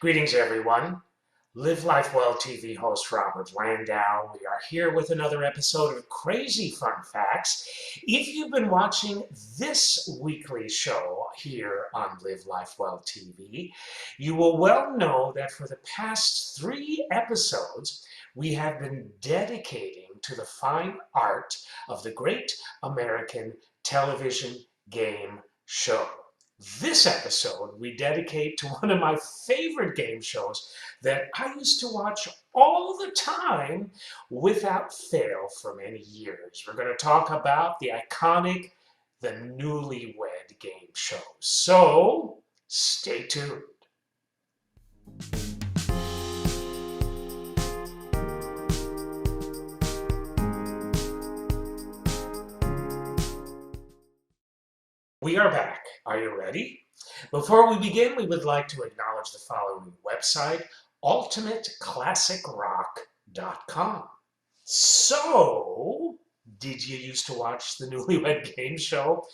Greetings, everyone. Live Life Well TV host Robert Landau. We are here with another episode of Crazy Fun Facts. If you've been watching this weekly show here on Live Life Well TV, you will well know that for the past 3 episodes, we have been dedicating to the fine art of the great American television game show. This episode, we dedicate to one of my favorite game shows that I used to watch all the time without fail for many years. We're going to talk about the iconic The Newlywed Game show. So, stay tuned. We are back. Are you ready? Before we begin, we would like to acknowledge the following website, ultimateclassicrock.com. So, did you used to watch the Newlywed Game show?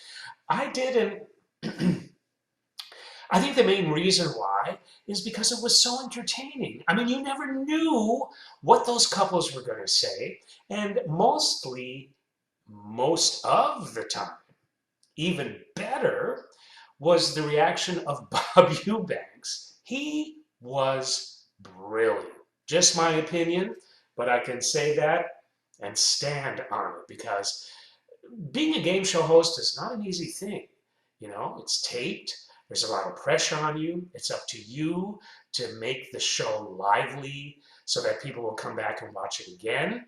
I didn't. I think the main reason why is because it was so entertaining. I mean, you never knew what those couples were going to say, and most of the time, even better was the reaction of Bob Eubanks. He was brilliant. Just my opinion, but I can say that and stand on it because being a game show host is not an easy thing. You know, it's taped. There's a lot of pressure on you. It's up to you to make the show lively so that people will come back and watch it again.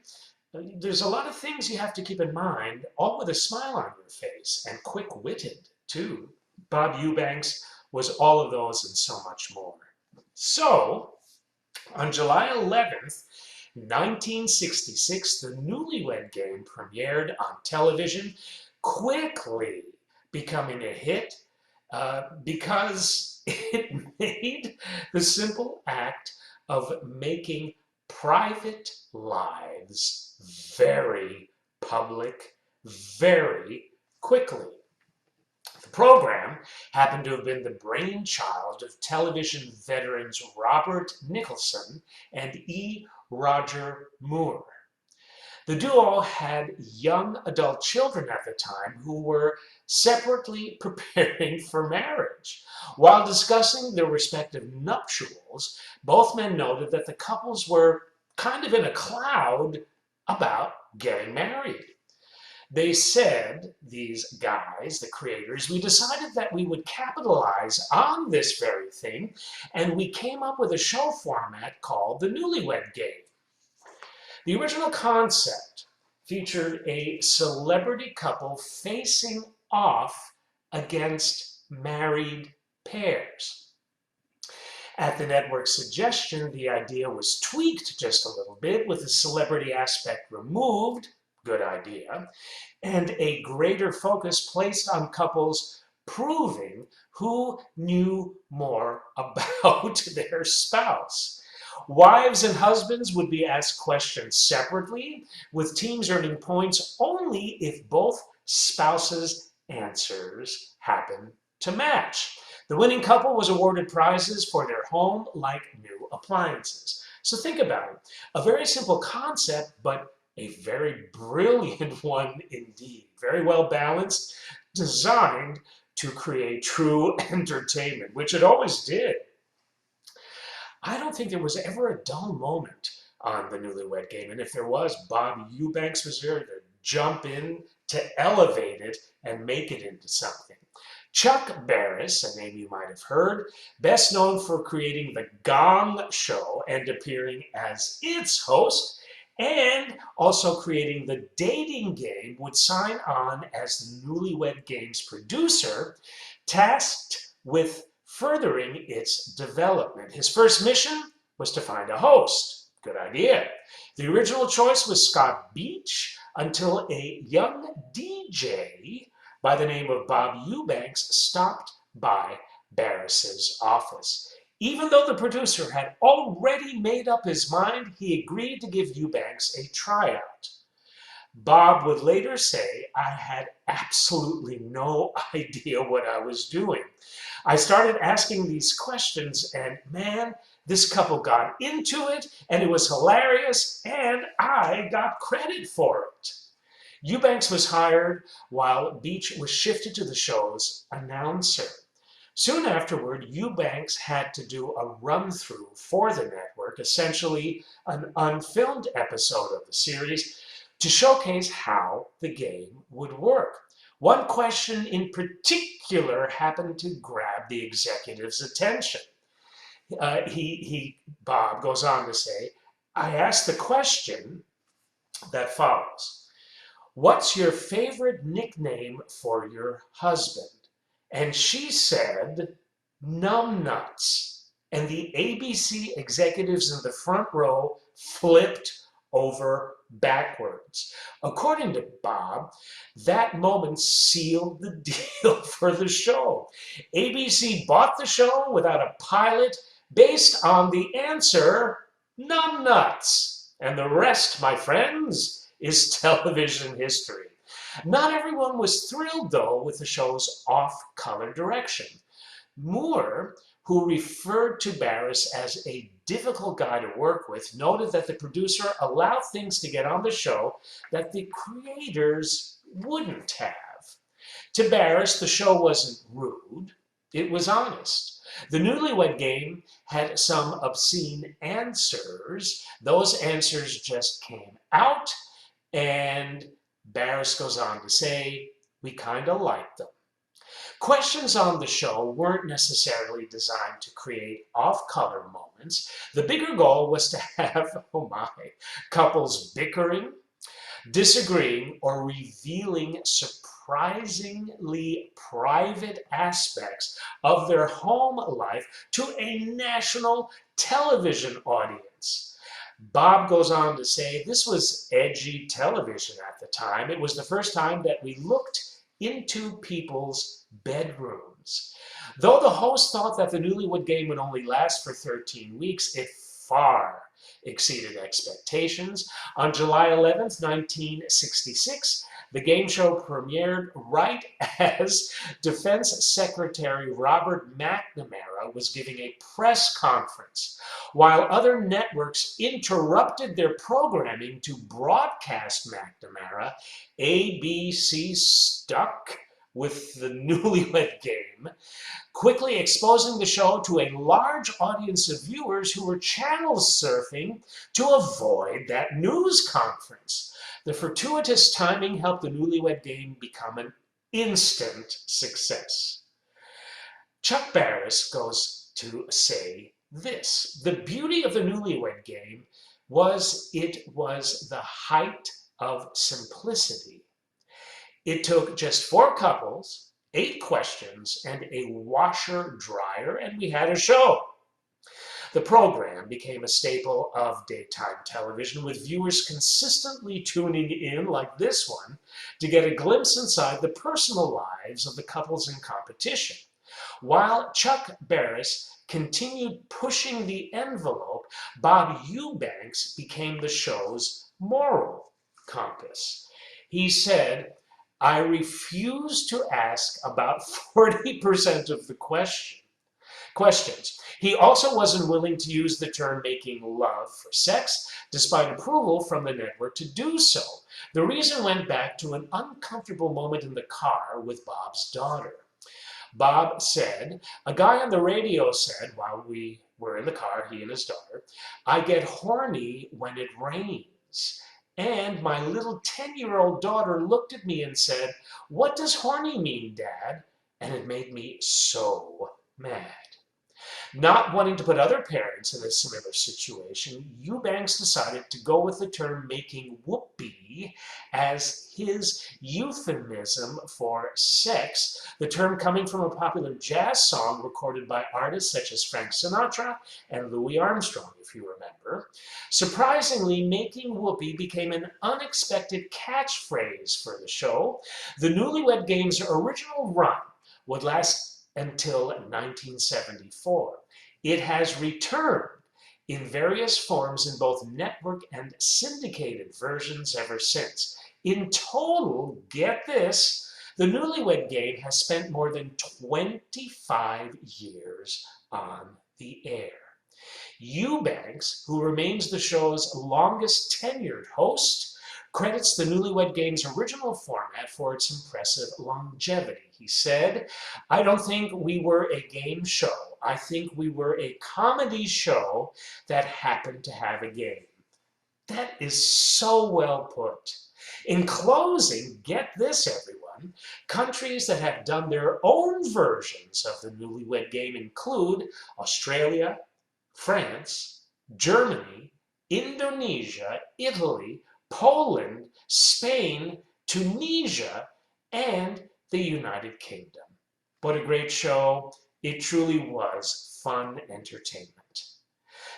There's a lot of things you have to keep in mind, all with a smile on your face, and quick-witted, too. Bob Eubanks was all of those and so much more. So, on July 11th, 1966, the Newlywed Game premiered on television, quickly becoming a hit because it made the simple act of making private lives very public very quickly. The program happened to have been the brainchild of television veterans Robert Nicholson and E. Roger Moore. The duo had young adult children at the time who were separately preparing for marriage. While discussing their respective nuptials, both men noted that the couples were kind of in a cloud about getting married. They said, these guys, the creators, we decided that we would capitalize on this very thing, and we came up with a show format called the Newlywed Game. The original concept featured a celebrity couple facing off against married pairs. At the network's suggestion, the idea was tweaked just a little bit with the celebrity aspect removed, good idea, and a greater focus placed on couples proving who knew more about their spouse. Wives and husbands would be asked questions separately, with teams earning points only if both spouses' answers happen to match. The winning couple was awarded prizes for their home, like new appliances. So think about it. A very simple concept, but a very brilliant one indeed. Very well balanced, designed to create true entertainment, which it always did. I don't think there was ever a dull moment on the Newlywed Game, and if there was, Bob Eubanks was there to jump in to elevate it and make it into something. Chuck Barris, a name you might have heard, best known for creating The Gong Show and appearing as its host, and also creating The Dating Game, would sign on as the Newlywed Game's producer, tasked with furthering its development. His first mission was to find a host. Good idea. The original choice was Scott Beach until a young DJ by the name of Bob Eubanks stopped by Barris's office. Even though the producer had already made up his mind, he agreed to give Eubanks a tryout. Bob would later say, I had absolutely no idea what I was doing. I started asking these questions, and man, this couple got into it, and it was hilarious, and I got credit for it. Eubanks was hired while Beach was shifted to the show's announcer. Soon afterward, Eubanks had to do a run-through for the network, essentially an unfilmed episode of the series, to showcase how the game would work. One question in particular happened to grab the executive's attention. Bob goes on to say, I asked the question that follows. What's your favorite nickname for your husband? And she said, numbnuts. And the ABC executives in the front row flipped over backwards. According to Bob, that moment sealed the deal for the show. ABC bought the show without a pilot based on the answer, numbnuts. And the rest, my friends, is television history. Not everyone was thrilled, though, with the show's off-color direction. Moore, who referred to Barris as a difficult guy to work with, noted that the producer allowed things to get on the show that the creators wouldn't have. To Barris, the show wasn't rude, it was honest. The Newlywed Game had some obscene answers. Those answers just came out, and Barris goes on to say, we kind of liked them. Questions on the show weren't necessarily designed to create off-color moments. The bigger goal was to have, oh my, couples bickering, disagreeing, or revealing surprisingly private aspects of their home life to a national television audience. Bob goes on to say this was edgy television at the time. It was the first time that we looked into people's bedrooms. Though the host thought that the Newlywed Game would only last for 13 weeks, it far exceeded expectations. On July 11th, 1966, the game show premiered right as Defense Secretary Robert McNamara was giving a press conference. While other networks interrupted their programming to broadcast McNamara, ABC stuck with the Newlywed Game, quickly exposing the show to a large audience of viewers who were channel surfing to avoid that news conference. The fortuitous timing helped the Newlywed Game become an instant success. Chuck Barris goes to say this: the beauty of the Newlywed Game was it was the height of simplicity. It took just 4 couples, 8 questions, and a washer dryer, and we had a show. The program became a staple of daytime television, with viewers consistently tuning in, like this one, to get a glimpse inside the personal lives of the couples in competition. While Chuck Barris continued pushing the envelope, Bob Eubanks became the show's moral compass. He said, I refuse to ask about 40% of the questions. He also wasn't willing to use the term making love for sex, despite approval from the network to do so. The reason went back to an uncomfortable moment in the car with Bob's daughter. Bob said, a guy on the radio said, while we were in the car, he and his daughter, I get horny when it rains. And my little 10-year-old daughter looked at me and said, what does horny mean, Dad? And it made me so mad. Not wanting to put other parents in a similar situation, Eubanks decided to go with the term making whoopee as his euphemism for sex, the term coming from a popular jazz song recorded by artists such as Frank Sinatra and Louis Armstrong, if you remember. Surprisingly, making whoopee became an unexpected catchphrase for the show. The Newlywed Game's original run would last until 1974. It has returned in various forms in both network and syndicated versions ever since. In total, get this, The Newlywed Game has spent more than 25 years on the air. Eubanks, who remains the show's longest tenured host, credits the Newlywed Game's original format for its impressive longevity. He said, "I don't think we were a game show. I think we were a comedy show that happened to have a game." That is so well put. In closing, get this, everyone. Countries that have done their own versions of the Newlywed Game include Australia, France, Germany, Indonesia, Italy, Poland, Spain, Tunisia, and the United Kingdom. What a great show. It truly was fun entertainment.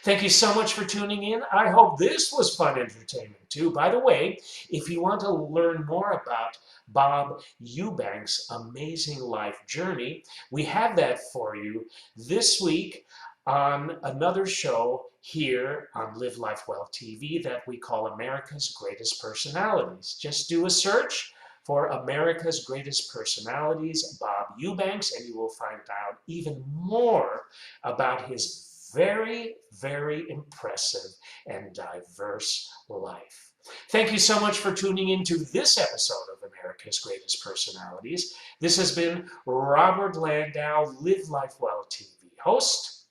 Thank you so much for tuning in. I hope this was fun entertainment too. By the way, if you want to learn more about Bob Eubanks' amazing life journey, we have that for you this week on another show here on Live Life Well TV that we call America's Greatest Personalities. Just do a search for America's Greatest Personalities, Bob Eubanks, and you will find out even more about his very, very impressive and diverse life. Thank you so much for tuning in to this episode of America's Greatest Personalities. This has been Robert Landau, Live Life Well TV host,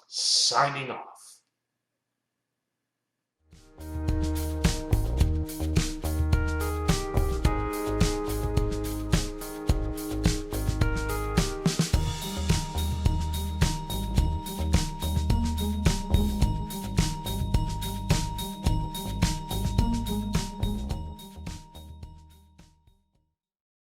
signing off.